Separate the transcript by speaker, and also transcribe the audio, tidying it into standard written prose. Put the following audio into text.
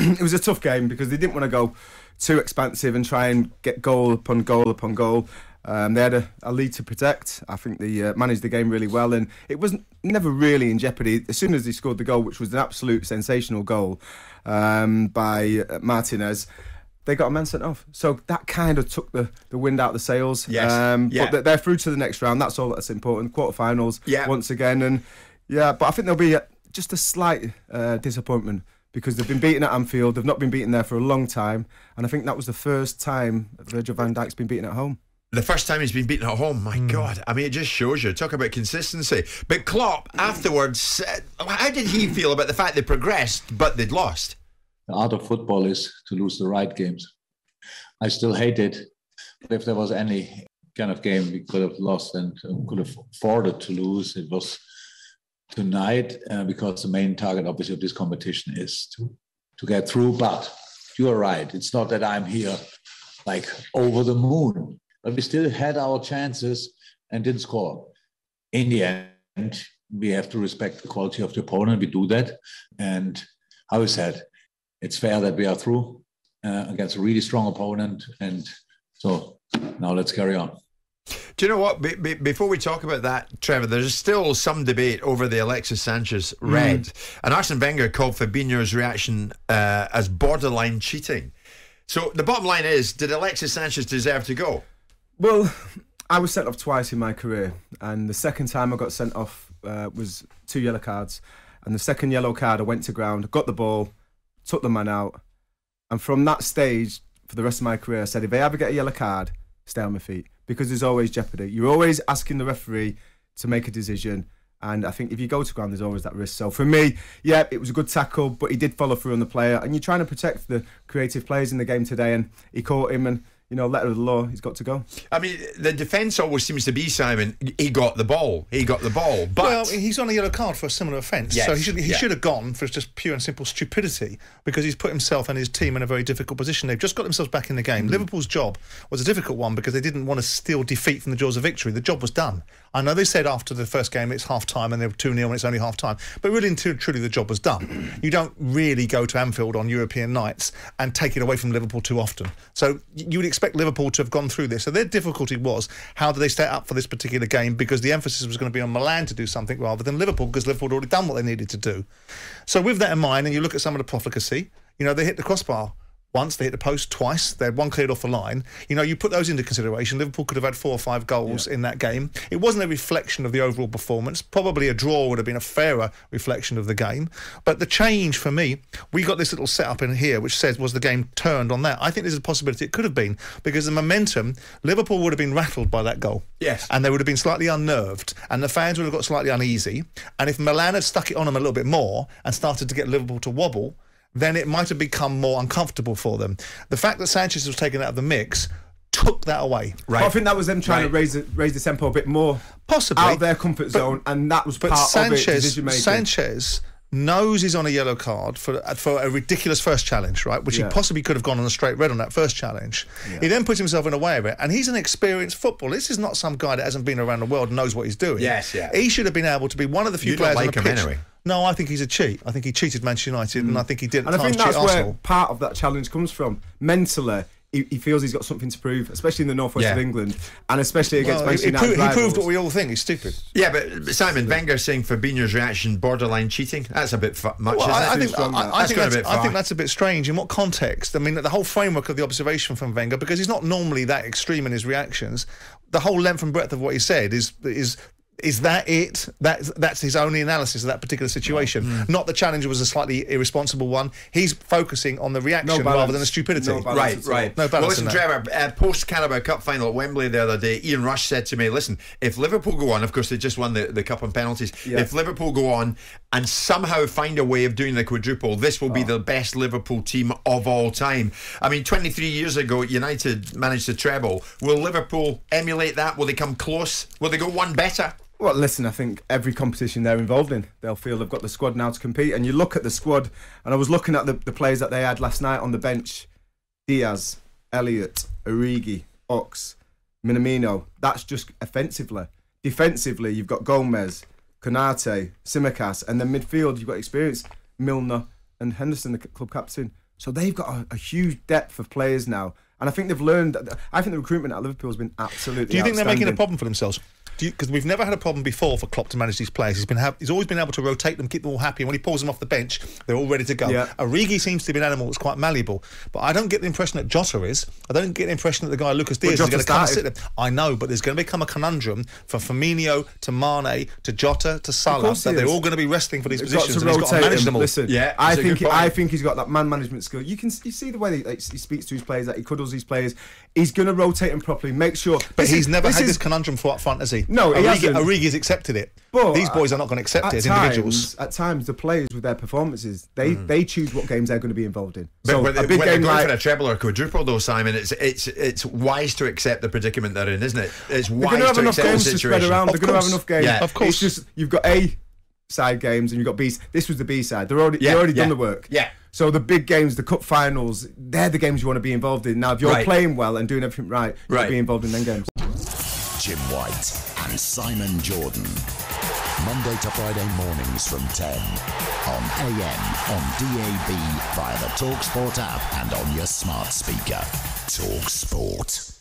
Speaker 1: it was a tough game because they didn't want to go too expansive and try and get goal upon goal upon goal. They had a lead to protect. I think they managed the game really well, and it was never really in jeopardy. As soon as they scored the goal, which was an absolute sensational goal by Martinez, they got a man sent off. So that kind of took the wind out of the sails.
Speaker 2: Yes.
Speaker 1: But they're through to the next round. That's all that's important. Quarterfinals once again. And but I think there'll be just a slight disappointment because they've been beaten at Anfield. They've not been beaten there for a long time. And I think that was the first time Virgil van Dijk's been beaten at home.
Speaker 2: The first time he's been beaten at home, my God. I mean, it just shows you. Talk about consistency. But Klopp, afterwards, how did he feel about the fact they progressed, but they'd lost?
Speaker 3: The art of football is to lose the right games. I still hate it. But if there was any kind of game we could have lost and could have afforded to lose, it was tonight, because the main target, obviously, of this competition is to get through. But you are right. It's not that I'm here like over the moon. But we still had our chances and didn't score. In the end, we have to respect the quality of the opponent. We do that. And how is that? It's fair that we are through against a really strong opponent. And so now let's carry on.
Speaker 2: Do you know what? Before we talk about that, Trevor, there's still some debate over the Alexis Sanchez red. And Arsene Wenger called Fabinho's reaction as borderline cheating. So the bottom line is, did Alexis Sanchez deserve to go?
Speaker 1: Well, I was sent off twice in my career, and the second time I got sent off was 2 yellow cards. And the second yellow card, I went to ground, got the ball, took the man out, and from that stage, for the rest of my career, I said, if I ever get a yellow card, stay on my feet, because there's always jeopardy. You're always asking the referee to make a decision, and I think if you go to ground, there's always that risk. So for me, yeah, it was a good tackle, but he did follow through on the player, and you're trying to protect the creative players in the game today, and he caught him, and letter of the law, he's got to go. I
Speaker 2: mean, the defence always seems to be, Simon, he got the ball. But
Speaker 4: well, he's on a yellow card for a similar offence.
Speaker 2: Yes,
Speaker 4: so he should have gone for just pure and simple stupidity, because he's put himself and his team in a very difficult position. They've just got themselves back in the game. Liverpool's job was a difficult one because they didn't want to steal defeat from the jaws of victory. The job was done. I know they said after the first game it's half-time and they were 2-0 and it's only half-time, but really and truly the job was done. You don't really go to Anfield on European nights and take it away from Liverpool too often. So you would expect Liverpool to have gone through this. So their difficulty was, how do they stay up for this particular game, because the emphasis was going to be on Milan to do something rather than Liverpool, because Liverpool had already done what they needed to do. So with that in mind, and you look at some of the profligacy, they hit the crossbar once, they hit the post twice, they had one cleared off the line. You put those into consideration. Liverpool could have had 4 or 5 goals in that game. It wasn't a reflection of the overall performance. Probably a draw would have been a fairer reflection of the game. But the change for me, we got this little setup in here which says, was the game turned on that? I think there's a possibility it could have been, because the momentum, Liverpool would have been rattled by that goal.
Speaker 2: Yes.
Speaker 4: And they would have been slightly unnerved, and the fans would have got slightly uneasy. And if Milan had stuck it on them a little bit more and started to get Liverpool to wobble, then it might have become more uncomfortable for them. The fact that Sanchez was taken out of the mix took that away.
Speaker 1: Right. I think that was them trying to raise the tempo a bit more,
Speaker 4: possibly
Speaker 1: out of their comfort zone, and that was part of it.
Speaker 4: Sanchez knows he's on a yellow card for a ridiculous first challenge, right? Which he possibly could have gone on a straight red on that first challenge. He then puts himself in the way of it, and he's an experienced footballer. This is not some guy that hasn't been around the world and knows what he's doing.
Speaker 2: Yes, yeah.
Speaker 4: He should have been able to be one of the few players on the pitch.
Speaker 2: Anyway.
Speaker 4: No, I think he's a cheat. I think he cheated Manchester United, and I think he did.
Speaker 1: And I think that's where part of that challenge comes from. Mentally, he feels he's got something to prove, especially in the northwest of England, and especially against Manchester United.
Speaker 4: He proved what we all think. He's stupid.
Speaker 2: Yeah, but Simon, Wenger saying Fabinho's reaction borderline cheating. That's a bit much.
Speaker 4: Well, I think
Speaker 2: that's
Speaker 4: a bit strange. In what context? I mean, the whole framework of the observation from Wenger, because he's not normally that extreme in his reactions. The whole length and breadth of what he said is that it? That's his only analysis of that particular situation. Not the challenge was a slightly irresponsible one. He's focusing on the reaction rather than the stupidity.
Speaker 2: Right.
Speaker 4: No balance.
Speaker 2: Well, listen, Trevor, post Carabao Cup final at Wembley the other day, Ian Rush said to me, listen, if Liverpool go on, of course they just won the cup on penalties, if Liverpool go on and somehow find a way of doing the quadruple, this will be the best Liverpool team of all time. I mean, 23 years ago, United managed to treble. Will Liverpool emulate that? Will they come close? Will they go one better?
Speaker 1: Well, listen, I think every competition they're involved in, they'll feel they've got the squad now to compete. And you look at the squad, and I was looking at the players that they had last night on the bench. Diaz, Elliott, Origi, Ox, Minamino. That's just offensively. Defensively, you've got Gomez, Konate, Tsimikas, and then midfield, you've got experience, Milner and Henderson, the club captain. So they've got a huge depth of players now. And I think they've learned. I think the recruitment at Liverpool has been absolutely
Speaker 4: Do you think they're making a
Speaker 1: outstanding.
Speaker 4: problem for themselves? Because we've never had a problem before for Klopp to manage these players. He's always been able to rotate them, keep them all happy, and when he pulls them off the bench, they're all ready to go.
Speaker 1: Yeah.
Speaker 4: Origi seems to be an animal that's quite malleable, but I don't get the impression that Jota is. I don't get the impression that the guy Lucas Diaz is
Speaker 1: Jota
Speaker 4: going to come and sit
Speaker 1: started.
Speaker 4: there. I know, but there's going to become a conundrum for Firmino to Mane to Jota to Salah
Speaker 1: course
Speaker 4: that
Speaker 1: he
Speaker 4: they're
Speaker 1: is.
Speaker 4: all going to be wrestling for these
Speaker 1: They've got
Speaker 4: positions,
Speaker 1: to
Speaker 4: and he's got to
Speaker 1: rotate
Speaker 4: manage them all.
Speaker 1: Listen,
Speaker 2: Yeah,
Speaker 1: I
Speaker 2: that's a good point.
Speaker 1: think he's got that man management skill. You see the way he speaks to his players, that he cuddles his players. He's going to rotate them properly, make sure.
Speaker 4: But he's never had this conundrum for up front, has he?
Speaker 1: No, he hasn't.
Speaker 4: Origi's accepted it.
Speaker 1: But
Speaker 4: these boys are not going to accept it as individuals.
Speaker 1: At times, the players with their performances, they choose what games they're going to be involved in.
Speaker 2: But
Speaker 1: So
Speaker 2: when
Speaker 1: a big
Speaker 2: they're
Speaker 1: game
Speaker 2: going
Speaker 1: like
Speaker 2: for a treble or quadruple, though, Simon, it's wise to accept the predicament they're in, isn't it? It's
Speaker 1: they're
Speaker 2: wise
Speaker 1: going to have
Speaker 2: to
Speaker 1: enough
Speaker 2: accept the
Speaker 1: games to spread
Speaker 2: situation.
Speaker 1: around. They're going to have enough games.
Speaker 2: Yeah.
Speaker 4: Of course.
Speaker 1: It's just you've got A side games and you've got B. This was the B side. They've already done the work.
Speaker 2: Yeah.
Speaker 1: So the big games, the cup finals, they're the games you want to be involved in. Now, if you're
Speaker 2: Right.
Speaker 1: playing well and doing everything right, you'll
Speaker 2: Right.
Speaker 1: be involved in them games.
Speaker 5: Jim White and Simon Jordan. Monday to Friday mornings from 10 on AM, on DAB, via the talkSPORT app and on your smart speaker. talkSPORT.